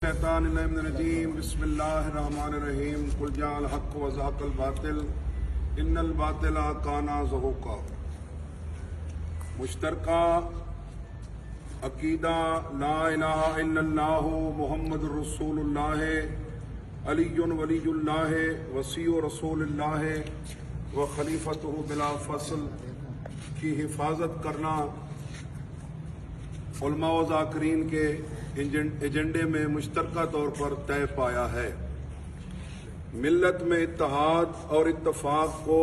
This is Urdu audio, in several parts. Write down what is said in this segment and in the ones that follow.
الرجیم بسم اللہ الرحمن الرحیم قل جاء الحق وزهق الباطل ان الباطل کان زہوقا۔ مشترکہ عقیدہ لا الہ الا اللہ محمد رسول اللہ علی ولی اللہ وصی رسول اللہ و خلیفتہ بلا فصل کی حفاظت کرنا علماء و ذاکرین کے ایجنڈے میں مشترکہ طور پر طے پایا ہے۔ ملت میں اتحاد اور اتفاق کو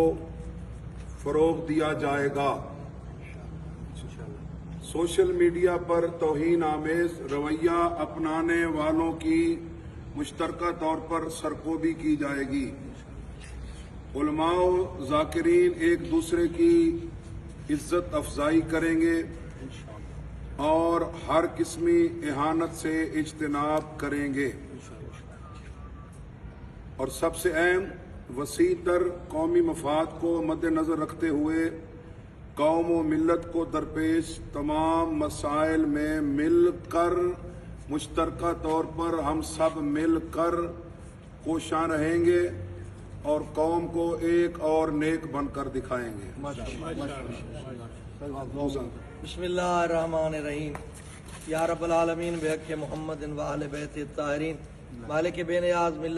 فروغ دیا جائے گا۔ سوشل میڈیا پر توہین آمیز رویہ اپنانے والوں کی مشترکہ طور پر سرکوبی کی جائے گی۔ علماء و ذاکرین ایک دوسرے کی عزت افزائی کریں گے اور ہر قسمی اہانت سے اجتناب کریں گے، اور سب سے اہم وسیع تر قومی مفاد کو مد نظر رکھتے ہوئے قوم و ملت کو درپیش تمام مسائل میں مل کر مشترکہ طور پر ہم سب مل کر کوشاں رہیں گے اور قوم کو ایک اور نیک بن کر دکھائیں گے۔ بسم اللہ الرحمن الرحیم۔ یا رب العالمین بحق محمد و اہل بیت الطاہرین، مالک بے نیاز ملت